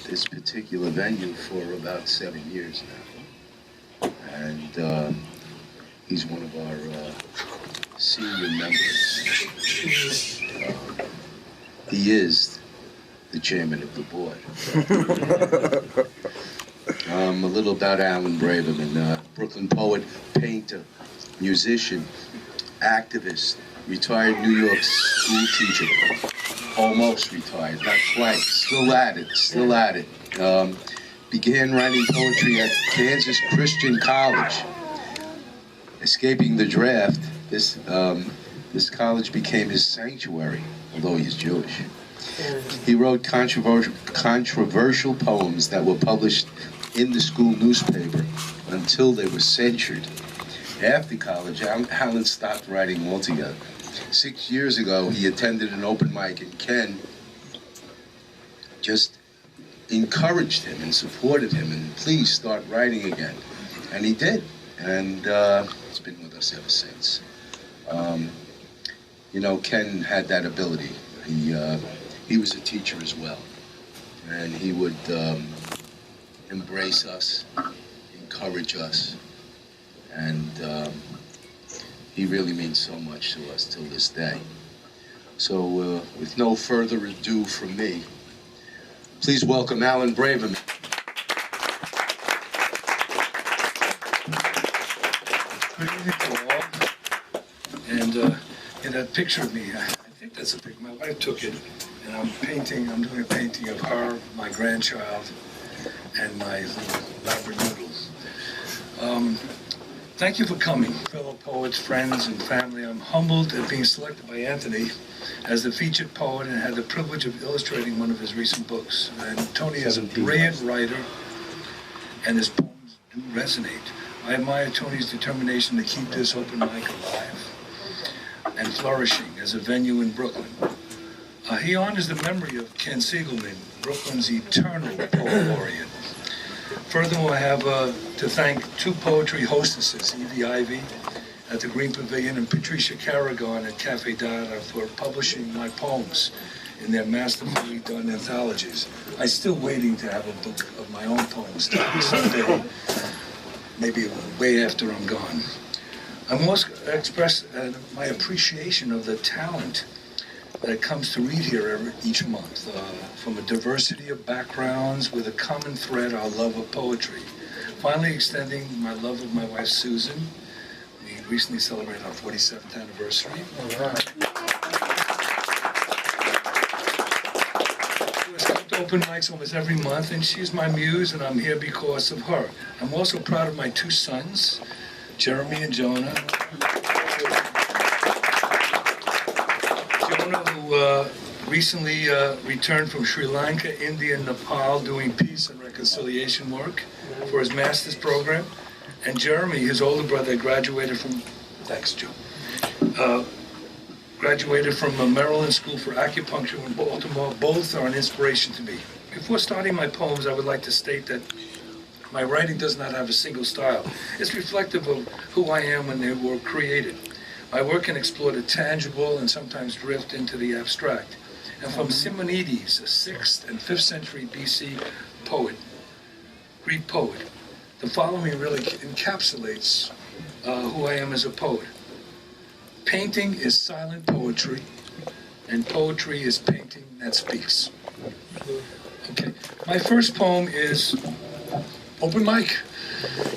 this particular venue for about 7 years now. And he's one of our senior members. He is the chairman of the board. A little about Alan Braverman, Brooklyn poet, painter, musician, activist, retired New York school teacher, almost retired, not quite, still at it. Began writing poetry at Kansas Christian College. Escaping the draft, this college became his sanctuary, although he's Jewish. He wrote controversial poems that were published in the school newspaper until they were censured. After college, Alan stopped writing altogether. 6 years ago, he attended an open mic, and Ken just encouraged him and supported him, and please start writing again. And he did, and it's been with us ever since. Ken had that ability. He was a teacher as well, and he would embrace us, encourage us, and he really means so much to us till this day. So with no further ado from me, please welcome Alan Braverman. Good evening to all. And in that picture of me, I think that's a picture. My wife took it, and I'm doing a painting of her, my grandchild, and my little labradoodles. Thank you for coming, fellow poets, friends, and family. I'm humbled at being selected by Anthony as the featured poet and had the privilege of illustrating one of his recent books. And Tony is a brilliant writer, and his poems do resonate. I admire Tony's determination to keep this open mic alive and flourishing as a venue in Brooklyn. He honors the memory of Ken Siegelman, Brooklyn's eternal poet laureate. Furthermore, I have to thank two poetry hostesses, Evie Ivy at the Green Pavilion and Patricia Carragon at Cafe Dada, for publishing my poems in their masterfully done anthologies. I'm still waiting to have a book of my own poems someday, maybe way after I'm gone. I must express my appreciation of the talent that comes to read here each month, from a diversity of backgrounds with a common thread, our love of poetry. Finally, extending my love of my wife, Susan. We recently celebrated our 47th anniversary. All right. She has come to open mics almost every month, and she's my muse, and I'm here because of her. I'm also proud of my two sons, Jeremy and Jonah. Who recently returned from Sri Lanka, India, and Nepal doing peace and reconciliation work for his master's program. And Jeremy, his older brother, graduated from, thanks Joe, graduated from Maryland School for Acupuncture in Baltimore. Both are an inspiration to me. Before starting my poems, I would like to state that my writing does not have a single style. It's reflective of who I am when they were created. My work can explore the tangible and sometimes drift into the abstract. And from Simonides, a 6th and 5th century BC poet, Greek poet, the following really encapsulates who I am as a poet. Painting is silent poetry, and poetry is painting that speaks. Okay, my first poem is Open Mic,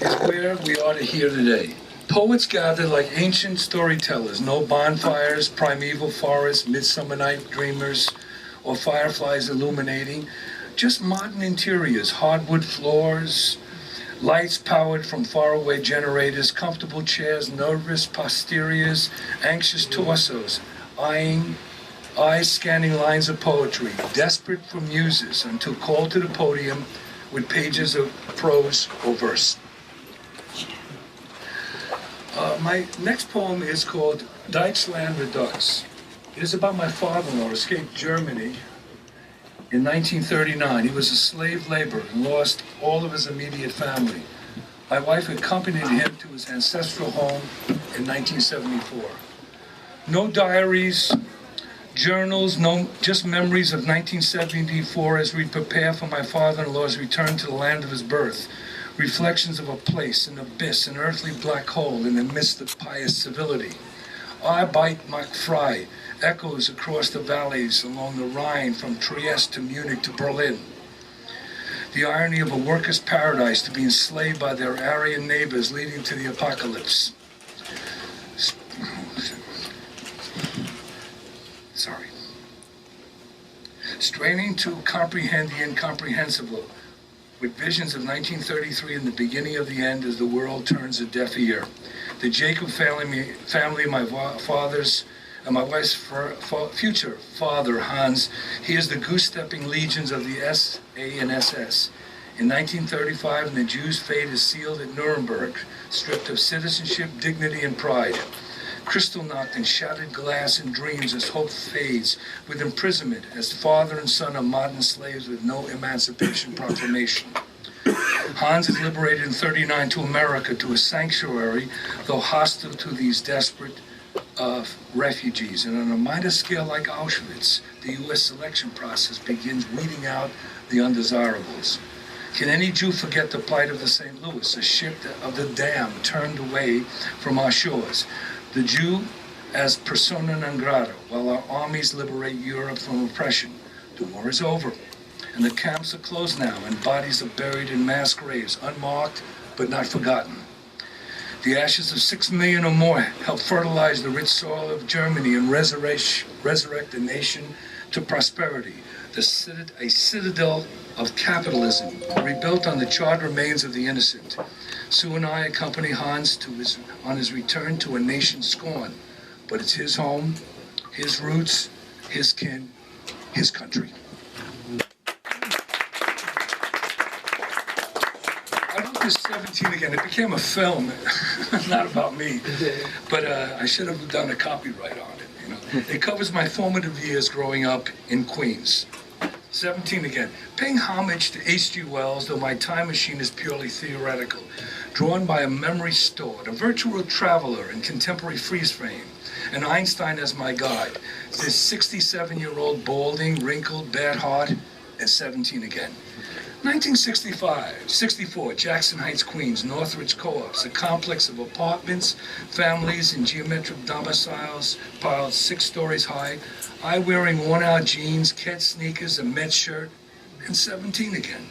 is where we are to hear today. Poets gather like ancient storytellers, no bonfires, primeval forests, midsummer night dreamers, or fireflies illuminating, just modern interiors, hardwood floors, lights powered from faraway generators, comfortable chairs, nervous posteriors, anxious torsos, eyes scanning lines of poetry, desperate for muses until called to the podium with pages of prose or verse. My next poem is called Deutschland Redux. It is about my father-in-law who escaped Germany in 1939. He was a slave laborer and lost all of his immediate family. My wife accompanied him to his ancestral home in 1974. No diaries, journals, no, just memories of 1974 as we prepare for my father-in-law's return to the land of his birth. Reflections of a place, an abyss, an earthly black hole in the midst of pious civility. Arbeit macht frei echoes across the valleys along the Rhine from Trieste to Munich to Berlin. The irony of a workers' paradise to be enslaved by their Aryan neighbors leading to the apocalypse. Sorry. Straining to comprehend the incomprehensible, with visions of 1933 and the beginning of the end as the world turns a deaf ear. The Jacob family, my father's and my wife's future father, Hans, he is the goose-stepping legions of the SA and SS. In 1935, the Jew's fate is sealed at Nuremberg, stripped of citizenship, dignity, and pride. Kristallnacht and shattered glass and dreams as hope fades, with imprisonment as father and son are modern slaves with no Emancipation Proclamation. Hans is liberated in '39 to America, to a sanctuary, though hostile to these desperate refugees. And on a minor scale like Auschwitz, the U.S. selection process begins weeding out the undesirables. Can any Jew forget the plight of the St. Louis, a ship of the damned turned away from our shores? The Jew as persona non grata, while our armies liberate Europe from oppression. The war is over, and the camps are closed now, and bodies are buried in mass graves, unmarked but not forgotten. The ashes of 6 million or more help fertilize the rich soil of Germany and resurrect the nation to prosperity. A citadel of capitalism, rebuilt on the charred remains of the innocent. Sue and I accompany Hans on his return to a nation scorned, but it's his home, his roots, his kin, his country. I wrote this 17 again. It became a film, not about me, but I should have done a copyright on it. You know, it covers my formative years growing up in Queens. 17 again. Paying homage to H.G. Wells, though my time machine is purely theoretical. Drawn by a memory stored, a virtual traveler in contemporary freeze frame, and Einstein as my guide. This 67-year-old balding, wrinkled, bad heart, and 17 again. 1964, Jackson Heights, Queens, Northridge Co-ops, a complex of apartments, families, and geometric domiciles piled 6 stories high. I wearing worn-out jeans, Ket sneakers, a Met shirt, and 17 again.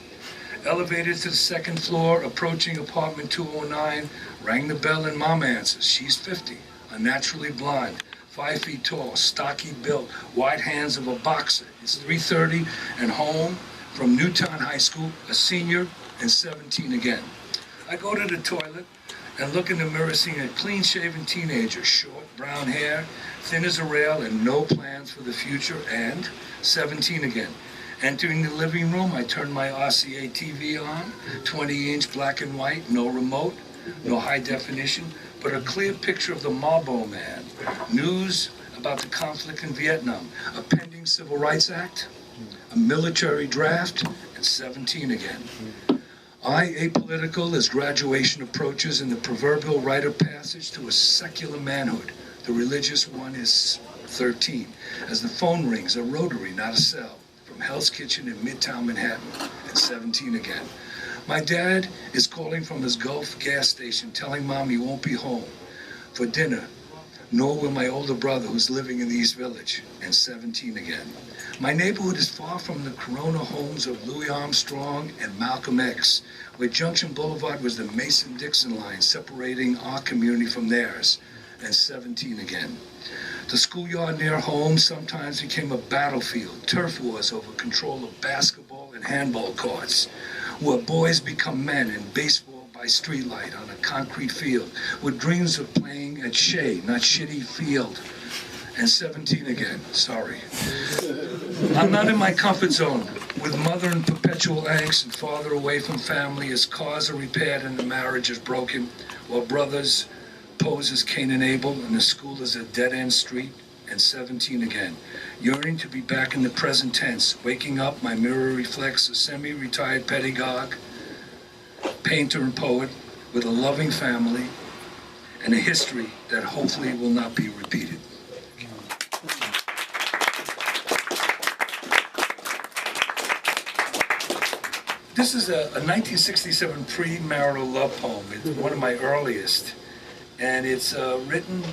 Elevated to the 2nd floor, approaching apartment 209, rang the bell and Mom answers. She's 50, unnaturally blonde, 5 feet tall, stocky built, white hands of a boxer. It's 3:30 and home from Newtown High School, a senior, and 17 again. I go to the toilet and look in the mirror, seeing a clean-shaven teenager, short, brown hair, thin as a rail, and no plans for the future, and 17 again. Entering the living room, I turn my RCA TV on, 20-inch black and white, no remote, no high definition, but a clear picture of the Marlboro Man. News about the conflict in Vietnam, a pending Civil Rights Act, a military draft, and 17 again. I, apolitical as graduation approaches and the proverbial rite of passage to a secular manhood. The religious one is 13. As the phone rings, a rotary, not a cell, from Hell's Kitchen in Midtown Manhattan, at 17 again. My dad is calling from his Gulf gas station, telling Mom he won't be home for dinner, nor will my older brother who's living in the East Village, and 17 again. My neighborhood is far from the Corona homes of Louis Armstrong and Malcolm X, where Junction Boulevard was the Mason-Dixon line separating our community from theirs, and 17 again. The schoolyard near home sometimes became a battlefield, turf wars over control of basketball and handball courts, where boys become men and baseball by streetlight on a concrete field, with dreams of playing at Shea, not Shitty Field, and 17 again, sorry. I'm not in my comfort zone, with mother in perpetual angst and father away from family as cars are repaired and the marriage is broken, while brothers pose as Cain and Abel and the school is a dead-end street, and 17 again. Yearning to be back in the present tense, waking up, my mirror reflects a semi-retired pedagogue, painter and poet with a loving family and a history that hopefully will not be repeated. This is a 1967 premarital love poem. It's one of my earliest. And it's written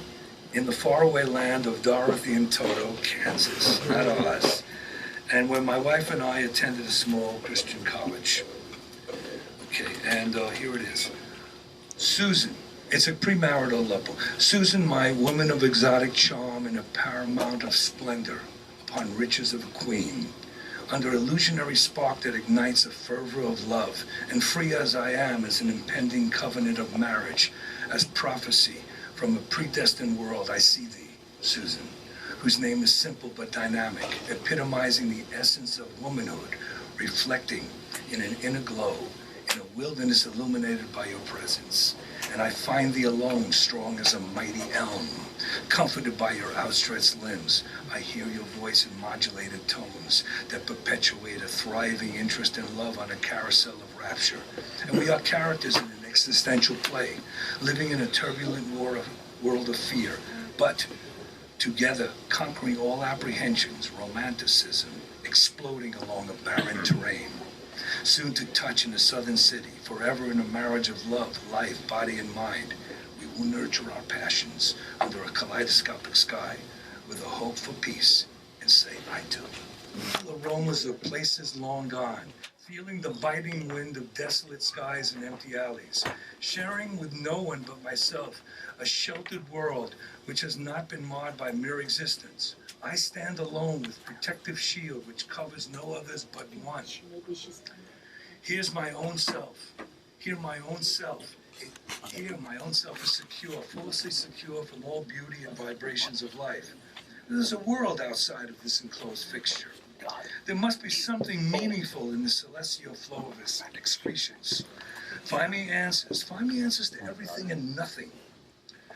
in the faraway land of Dorothy and Toto, Kansas, not Oz. And when my wife and I attended a small Christian college. Okay, and here it is. Susan. It's a premarital love poem. Susan, my woman of exotic charm and a paramount of splendor, upon riches of a queen, under illusionary spark that ignites a fervor of love, and free as I am as an impending covenant of marriage, as prophecy from a predestined world, I see thee, Susan, whose name is simple but dynamic, epitomizing the essence of womanhood, reflecting in an inner glow, in a wilderness illuminated by your presence. And I find thee alone, strong as a mighty elm, comforted by your outstretched limbs. I hear your voice in modulated tones that perpetuate a thriving interest in love on a carousel of rapture. And we are characters in an existential play, living in a turbulent world of fear, but together conquering all apprehensions, romanticism, exploding along a barren terrain. Soon to touch in a southern city, forever in a marriage of love, life, body, and mind. We will nurture our passions under a kaleidoscopic sky with a hope for peace and say, I do. Aromas of places long gone, feeling the biting wind of desolate skies and empty alleys, sharing with no one but myself a sheltered world which has not been marred by mere existence. I stand alone with protective shield which covers no others but one. Here's my own self. Here my own self. Here my own self is secure, falsely secure from all beauty and vibrations of life. There's a world outside of this enclosed fixture. There must be something meaningful in the celestial flow of its excretions. Find me answers. Find me answers to everything and nothing.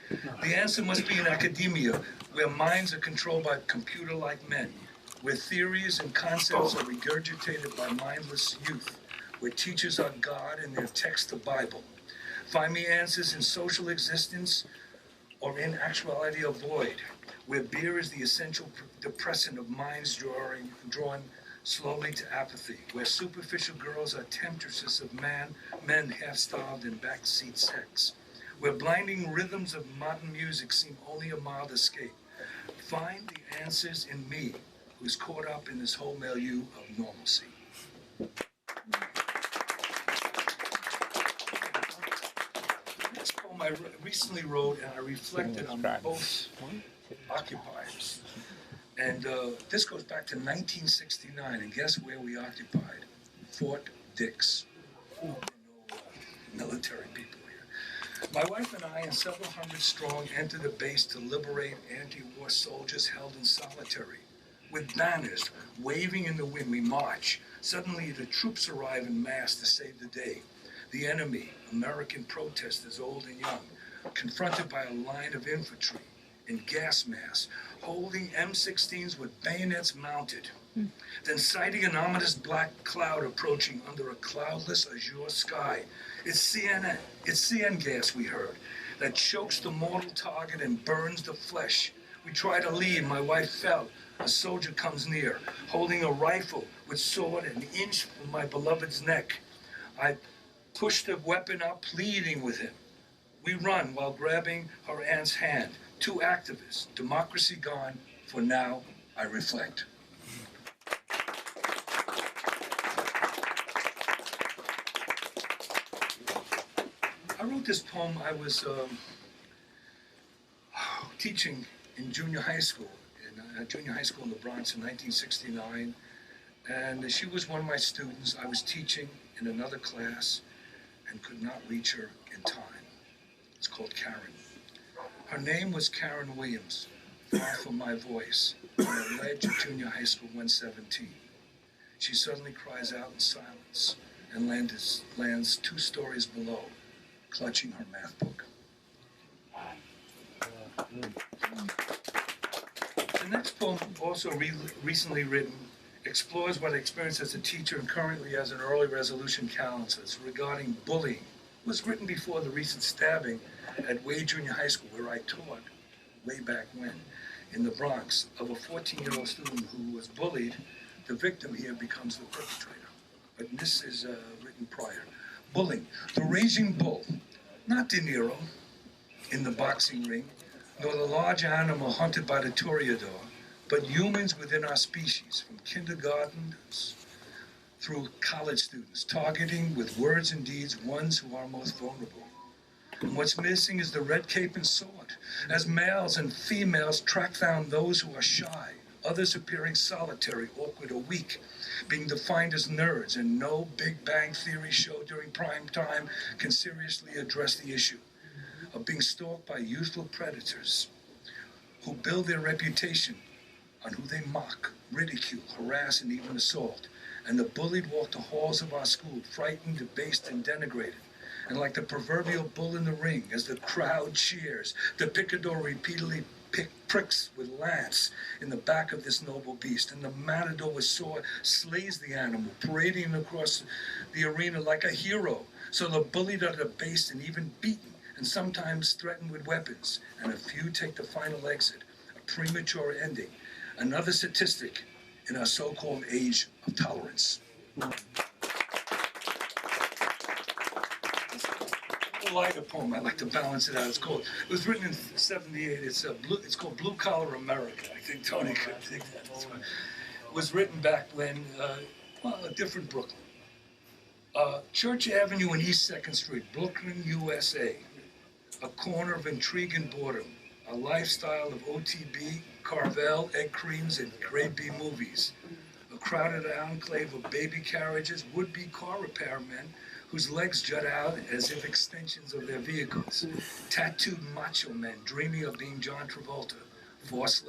The answer must be in academia, where minds are controlled by computer-like men, where theories and concepts are regurgitated by mindless youth, where teachers are God and their text the Bible. Find me answers in social existence or in actuality a void, where beer is the essential depressant of minds drawn slowly to apathy, where superficial girls are temptresses of men half-starved in backseat sex, where blinding rhythms of modern music seem only a mild escape. Find the answers in me, who's caught up in this whole milieu of normalcy. This poem I recently wrote, and I reflected on both occupiers. And this goes back to 1969, and guess where we occupied? Fort Dix. Military people here. My wife and I and several hundred strong entered the base to liberate anti-war soldiers held in solitary. With banners waving in the wind, we march. Suddenly the troops arrive in mass to save the day. The enemy, American protesters, old and young, confronted by a line of infantry in gas masks, holding M16s with bayonets mounted. Then sighting an ominous black cloud approaching under a cloudless azure sky. It's CN gas, we heard, that chokes the mortal target and burns the flesh. We try to leave, my wife fell. A soldier comes near, holding a rifle with sword an inch from my beloved's neck. I push the weapon up, pleading with him. We run while grabbing her aunt's hand. Two activists, democracy gone, for now I reflect. I wrote this poem. I was teaching in junior high school, in the Bronx in 1969. And she was one of my students. I was teaching in another class and could not reach her in time. It's called Karen. Her name was Karen Williams, far from my voice, on the ledge of junior high school 117. She suddenly cries out in silence and lands 2 stories below, clutching her math book. The next poem, also recently written, explores what I experienced as a teacher and currently as an early resolution counselor. It's regarding bullying. It was written before the recent stabbing at Wade Junior High School, where I taught way back when, in the Bronx, of a 14-year-old student who was bullied. The victim here becomes the perpetrator. but this is written prior. Bullying, the raging bull, not De Niro in the boxing ring, nor the large animal hunted by the toreador, but humans within our species, from kindergartens through college students, targeting with words and deeds ones who are most vulnerable. And what's missing is the red cape and sword, as males and females track down those who are shy, others appearing solitary, awkward, or weak, being defined as nerds, and no Big Bang Theory show during prime time can seriously address the issue of being stalked by youthful predators who build their reputation on who they mock, ridicule, harass, and even assault. And the bullied walk the halls of our school, frightened, debased, and denigrated. And like the proverbial bull in the ring, as the crowd cheers, the picador repeatedly pricks with lance in the back of this noble beast, and the matador with sword slays the animal, parading across the arena like a hero. So the bullied are debased and even beaten, and sometimes threatened with weapons, and a few take the final exit, a premature ending, another statistic in our so-called age of tolerance. A lighter poem. I like to balance it out. It was written in '78. It's called Blue Collar America. I think Tony could dig that. It was written back when, a different Brooklyn. Church Avenue and East 2nd Street, Brooklyn, USA. A corner of intrigue and boredom. A lifestyle of OTB, Carvel, egg creams, and grade B movies. A crowded enclave of baby carriages, would-be car repairmen whose legs jut out as if extensions of their vehicles. Tattooed macho men dreaming of being John Travolta. Forced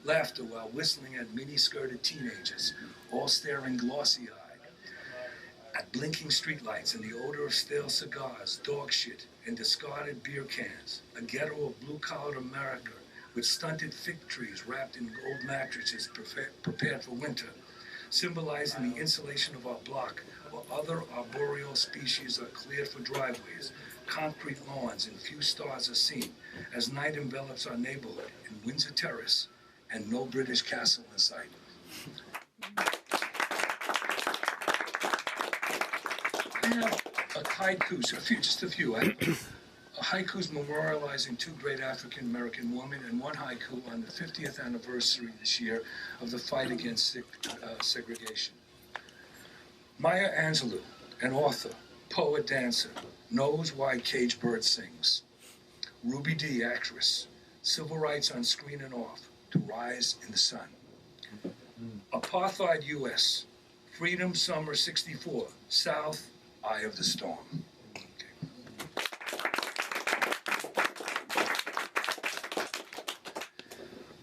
laughter while whistling at mini-skirted teenagers, all staring glossy-eyed at blinking streetlights and the odor of stale cigars, dog shit, and discarded beer cans. A ghetto of blue-collar America with stunted fig trees wrapped in old mattresses prepared for winter, symbolizing the insulation of our block, while other arboreal species are cleared for driveways, concrete lawns, and few stars are seen as night envelops our neighborhood in Windsor Terrace and no British castle in sight. I have haikus, just a few. I have haikus memorializing two great African-American women, and one haiku on the 50th anniversary this year of the fight against segregation. Maya Angelou, an author, poet, dancer, knows why Caged Bird sings. Ruby Dee, actress, civil rights on screen and off, to rise in the sun. Apartheid U.S., Freedom Summer '64, South, Eye of the Storm.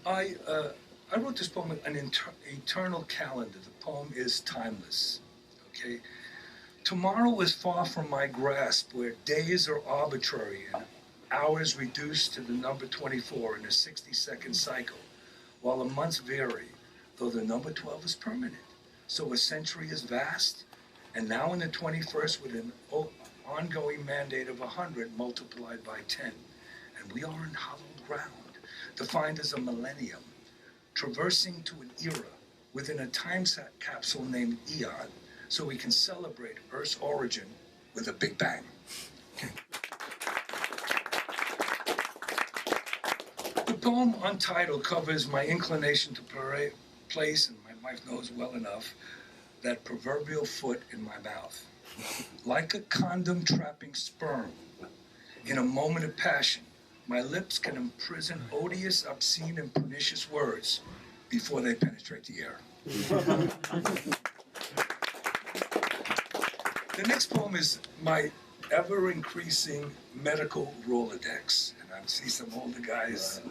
I wrote this poem, an eternal calendar. The poem is timeless. Okay, tomorrow is far from my grasp, where days are arbitrary and hours reduced to the number 24 in a 60-second cycle, while the months vary, though the number 12 is permanent. So a century is vast, and now in the 21st with an ongoing mandate of 100 multiplied by 10. And we are in hallowed ground, defined as a millennium, traversing to an era within a time capsule named Eon, so we can celebrate Earth's origin with a Big Bang. The poem Untitled covers my inclination to place, and my wife knows well enough, that proverbial foot in my mouth. Like a condom trapping sperm, in a moment of passion, my lips can imprison odious, obscene, and pernicious words before they penetrate the air. The next poem is my ever-increasing medical Rolodex. And I see some older guys,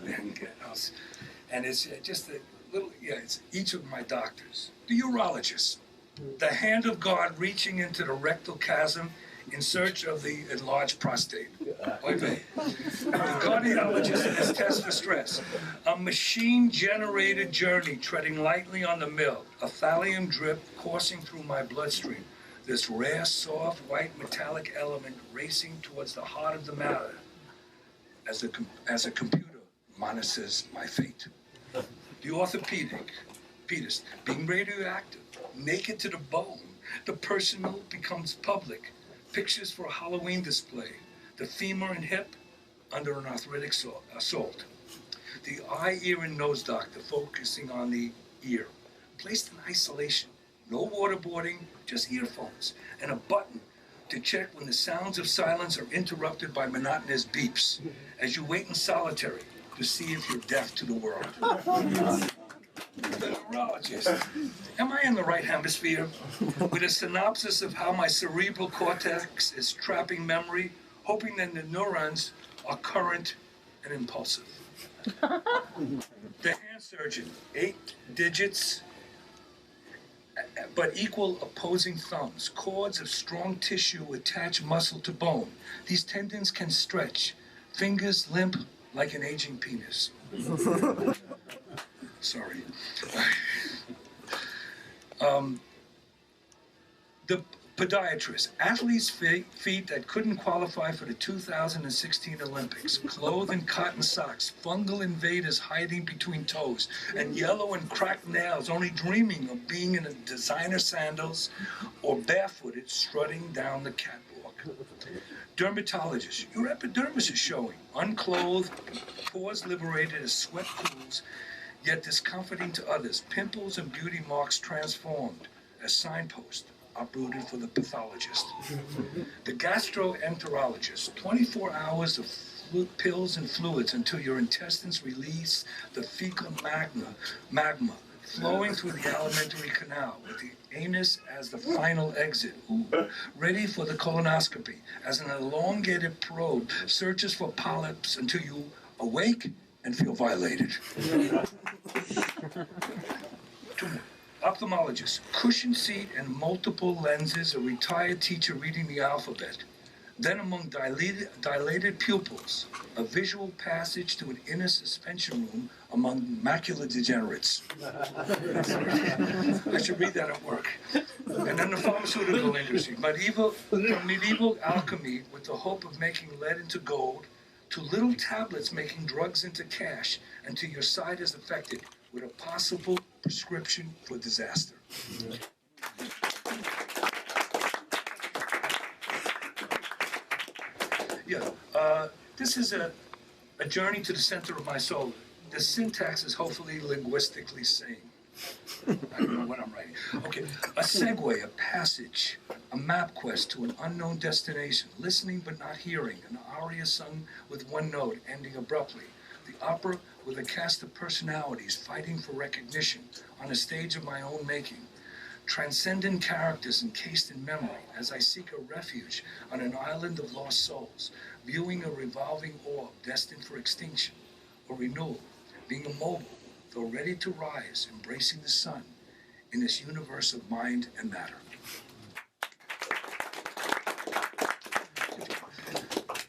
and it's just a little, it's each of my doctors. The urologist, the hand of God reaching into the rectal chasm in search of the enlarged prostate. Okay. The cardiologist in his test for stress. A machine-generated journey treading lightly on the mill. A thallium drip coursing through my bloodstream. This rare, soft, white, metallic element racing towards the heart of the matter as a computer monitors my fate. The orthopedist, being radioactive, naked to the bone, The personal becomes public. Pictures for a Halloween display. The femur and hip under an arthritic assault. The eye, ear, and nose doctor focusing on the ear. Placed in isolation. No waterboarding, just earphones. And a button to check when the sounds of silence are interrupted by monotonous beeps as you wait in solitary to see if you're deaf to the world. The neurologist. Am I in the right hemisphere? With a synopsis of how my cerebral cortex is trapping memory, hoping that the neurons are current and impulsive. The hand surgeon. 8 digits, but equal opposing thumbs. Cords of strong tissue attach muscle to bone. These tendons can stretch. Fingers limp like an aging penis. Sorry. The podiatrist. Athletes' feet that couldn't qualify for the 2016 Olympics. Clothed in cotton socks. Fungal invaders hiding between toes. And yellow and cracked nails, only dreaming of being in designer sandals or barefooted strutting down the catwalk. Dermatologist. Your epidermis is showing. Unclothed, pores liberated as sweat cools, yet discomforting to others. Pimples and beauty marks transformed as signposts uprooted for the pathologist. The gastroenterologist. 24 hours of pills and fluids until your intestines release the fecal magma flowing through the alimentary canal with the anus as the final exit. Ooh. Ready for the colonoscopy as an elongated probe searches for polyps until you awake and feel violated. Ophthalmologist. Cushioned seat and multiple lenses, a retired teacher reading the alphabet. Then among dilated pupils, a visual passage to an inner suspension room among macular degenerates. I should read that at work. And then the pharmaceutical industry. From medieval alchemy with the hope of making lead into gold, to little tablets making drugs into cash, until your sight is affected with a possible prescription for disaster. This is a journey to the center of my soul. The syntax is hopefully linguistically sane. I don't know what I'm writing. Okay, a segue, a passage, a map quest to an unknown destination, listening but not hearing, an aria sung with one note, ending abruptly. The opera with a cast of personalities fighting for recognition on a stage of my own making. Transcendent characters encased in memory as I seek a refuge on an island of lost souls, viewing a revolving orb destined for extinction or renewal, being immobile, though ready to rise, embracing the sun in this universe of mind and matter.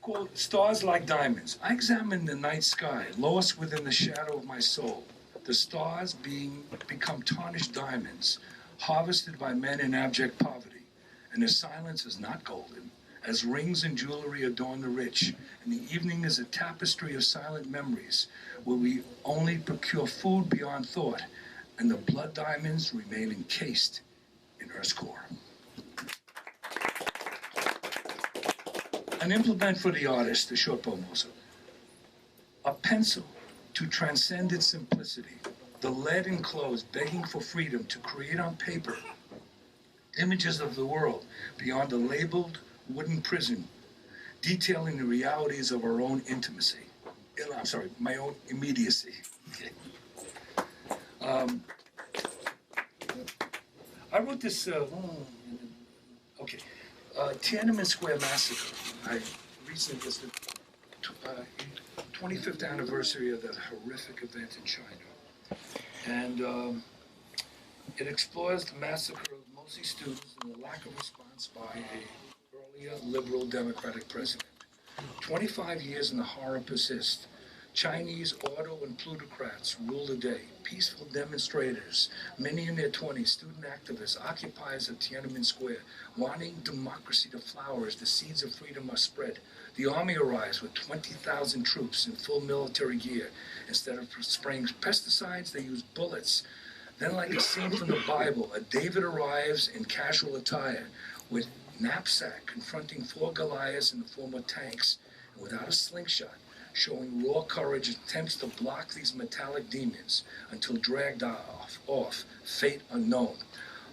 Quote, stars like diamonds. I examine the night sky, lost within the shadow of my soul. The stars become tarnished diamonds, harvested by men in abject poverty. And the silence is not golden, as rings and jewelry adorn the rich, and the evening is a tapestry of silent memories, where we only procure food beyond thought, and the blood diamonds remain encased in Earth's core. An implement for the artist, the short poem also. A pencil to transcend its simplicity, the lead enclosed begging for freedom to create on paper images of the world beyond a labeled wooden prison, detailing the realities of our own intimacy. My own immediacy. Okay. I wrote this, Tiananmen Square Massacre. I recently was the 25th anniversary of that horrific event in China. And it explores the massacre of mostly students and the lack of response by a earlier liberal democratic president. 25 years and the horror persists. Chinese auto and plutocrats rule the day. Peaceful demonstrators, many in their 20s, student activists, occupiers of Tiananmen Square, wanting democracy to flower as the seeds of freedom are spread. The army arrives with 20,000 troops in full military gear. Instead of spraying pesticides, they use bullets Then, like a scene from the Bible, a David arrives in casual attire with knapsack confronting four Goliaths in the form of tanks and without a slingshot, showing raw courage, attempts to block these metallic demons until dragged off, fate unknown.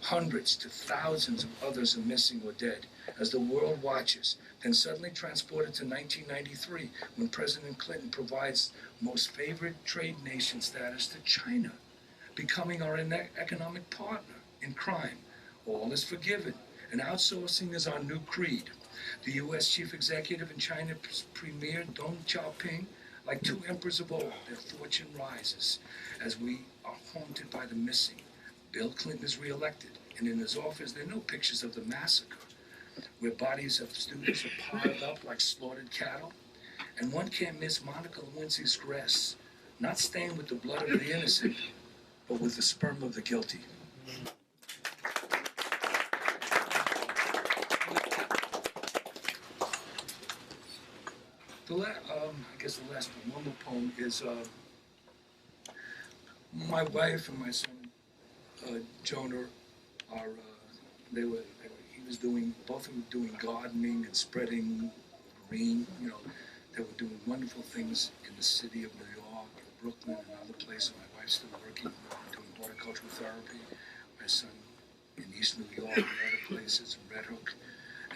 Hundreds to thousands of others are missing or dead as the world watches, then suddenly transported to 1993 when President Clinton provides most favored trade nation status to China, becoming our economic partner in crime. All is forgiven, and outsourcing is our new creed. The U.S. chief executive and China's premier Deng Xiaoping, like two emperors of old, their fortune rises as we are haunted by the missing. Bill Clinton is reelected, and in his office there are no pictures of the massacre, where bodies of students are piled up like slaughtered cattle. And one can't miss Monica Lewinsky's dress, not stained with the blood of the innocent, but with the sperm of the guilty. I guess the last one more poem is my wife and my son Jonah are he was doing, both of them were doing gardening and spreading green. They were doing wonderful things in the city of New York, Brooklyn, and other places. My wife's still working, doing horticultural therapy. My son in East New York and other places, Red Hook.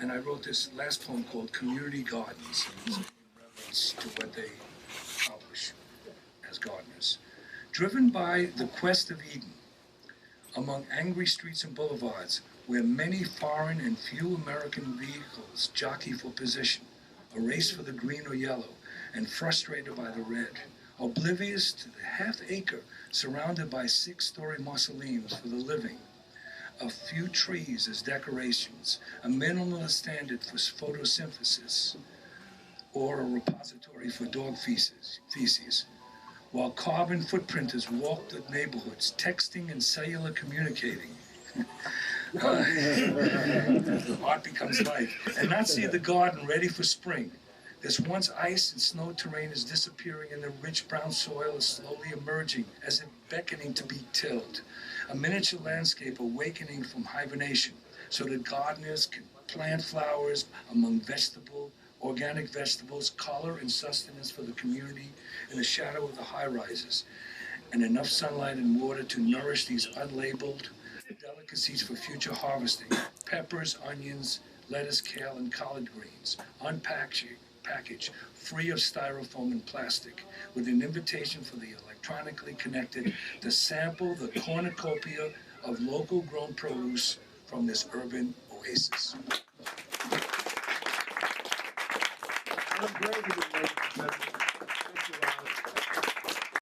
And I wrote this last poem called Community Gardens, and it's in reference to what they accomplish as gardeners. Driven by the quest of Eden, among angry streets and boulevards, where many foreign and few American vehicles jockey for position, a race for the green or yellow, and frustrated by the red, oblivious to the half-acre surrounded by six-story mausoleums for the living, a few trees as decorations, a minimalist standard for photosynthesis, or a repository for dog feces, while carbon footprinters walk the neighborhoods, texting and cellular communicating. Art becomes life, and not see the garden ready for spring. This once ice and snow terrain is disappearing, and the rich brown soil is slowly emerging as if beckoning to be tilled. A miniature landscape awakening from hibernation, so that gardeners can plant flowers among organic vegetables, color and sustenance for the community in the shadow of the high-rises, and enough sunlight and water to nourish these unlabeled delicacies for future harvesting. Peppers, onions, lettuce, kale, and collard greens, unpackaged, free of styrofoam and plastic, with an invitation for the electronically connected to sample the cornucopia of local grown produce from this urban oasis. I'm Braverman, ladies and gentlemen.